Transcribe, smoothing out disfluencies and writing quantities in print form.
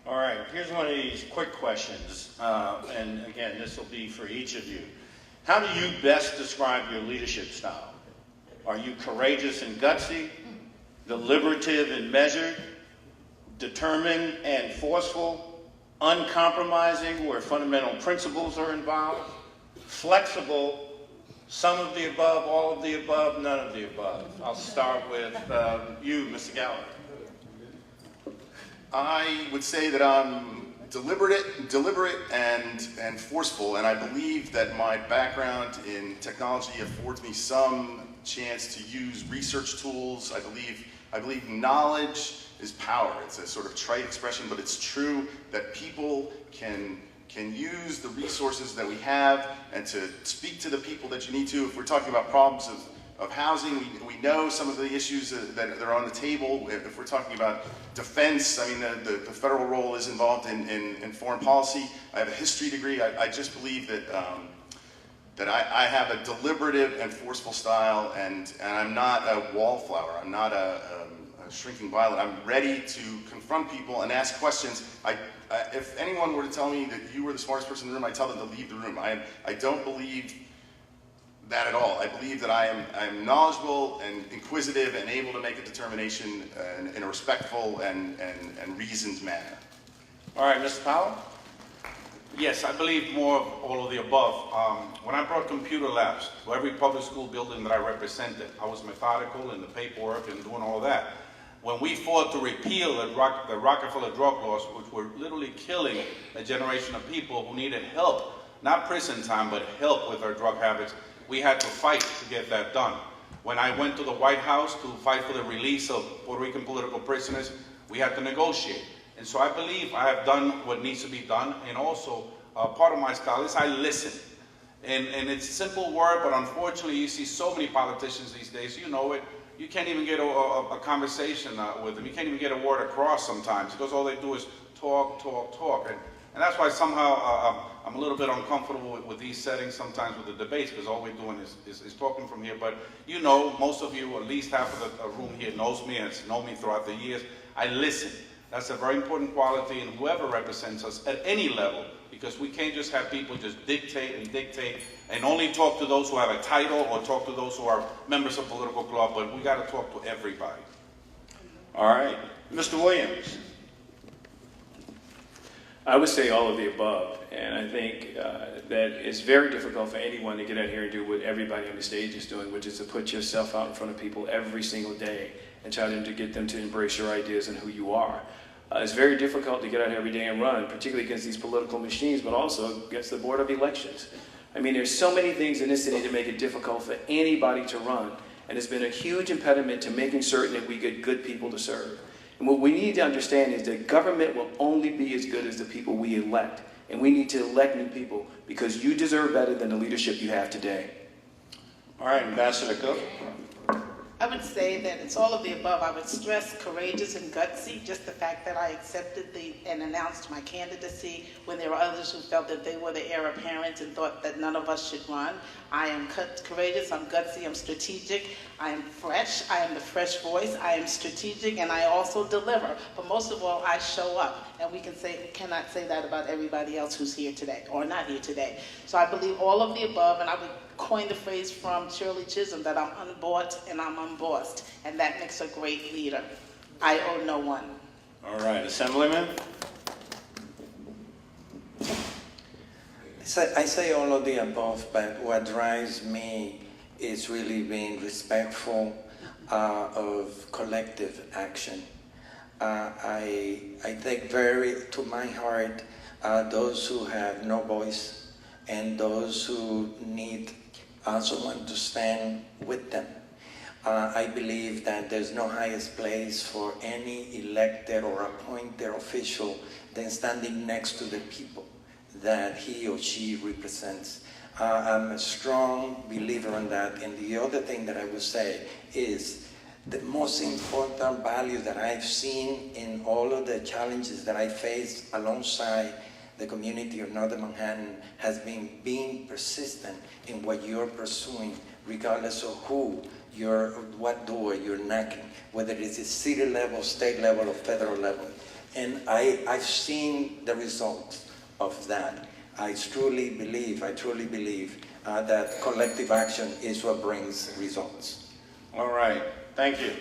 All right, here's one of these quick questions, and again, this will be for each of you. How do you best describe your leadership style? Are you courageous and gutsy, deliberative and measured, determined and forceful, uncompromising where fundamental principles are involved, flexible, some of the above, all of the above, none of the above? I'll start with you, Mr. Gallagher. I would say that I'm deliberate and forceful, and I believe that my background in technology affords me some chance to use research tools. I believe knowledge is power. It's a sort of trite expression, but it's true that people can use the resources that we have and to speak to the people that you need to. If we're talking about problems of housing, we know some of the issues that are on the table. If we're talking about defense, I mean, the federal role is involved in foreign policy. I have a history degree. I just believe that I have a deliberative and forceful style, and I'm not a wallflower. I'm not a shrinking violet. I'm ready to confront people and ask questions. If anyone were to tell me that you were the smartest person in the room, I'd tell them to leave the room. I don't believe that at all. I believe that I am knowledgeable and inquisitive and able to make a determination in a respectful and reasoned manner. All right, Mr. Powell? Yes, I believe more of all of the above. When I brought computer labs to every public school building that I represented, I was methodical in the paperwork and doing all that. When we fought to repeal the Rockefeller drug laws, which were literally killing a generation of people who needed help, not prison time, but help with their drug habits, we had to fight to get that done. When I went to the White House to fight for the release of Puerto Rican political prisoners, we had to negotiate. And so I believe I have done what needs to be done, and also part of my style is I listen. And it's a simple word, but unfortunately you see so many politicians these days, you know it, you can't even get a conversation with them. You can't even get a word across sometimes, because all they do is talk. And that's why somehow I'm a little bit uncomfortable with these settings sometimes with the debates, because all we're doing is talking from here. But you know, most of you, at least half of the room here knows me and has known me throughout the years. I listen. That's a very important quality in whoever represents us at any level, because we can't just have people just dictate and only talk to those who have a title or talk to those who are members of a political club, but we got to talk to everybody. All right. Mr. Williams. I would say all of the above, and I think that it's very difficult for anyone to get out here and do what everybody on the stage is doing, which is to put yourself out in front of people every single day and try to get them to embrace your ideas and who you are. It's very difficult to get out here every day and run, particularly against these political machines, but also against the Board of Elections. I mean, there's so many things in this city to make it difficult for anybody to run, and it's been a huge impediment to making certain that we get good people to serve. And what we need to understand is that government will only be as good as the people we elect, and we need to elect new people, because you deserve better than the leadership you have today. All right, Ambassador Cook. I would say that it's all of the above. I would stress courageous and gutsy, just the fact that I accepted and announced my candidacy when there were others who felt that they were the heir apparent and thought that none of us should run. I am courageous, I'm gutsy, I'm strategic, I am fresh, I am the fresh voice, I am strategic, and I also deliver. But most of all, I show up, and we cannot say that about everybody else who's here today, or not here today. So I believe all of the above, and I would coin the phrase from Shirley Chisholm that I'm unbought and I'm unbossed, and that makes a great leader. I owe no one. All right, Assemblyman. I say all of the above, but what drives me is really being respectful of collective action. I take very to my heart those who have no voice and those who need someone to stand with them. I believe that there's no highest place for any elected or appointed official than standing next to the people that he or she represents. I'm a strong believer in that. And the other thing that I would say is the most important value that I've seen in all of the challenges that I faced alongside the community of Northern Manhattan has been being persistent in what you're pursuing, regardless of what door you're knocking, whether it's a city level, state level, or federal level. And I've seen the results of that. I truly believe that collective action is what brings results. All right, thank you.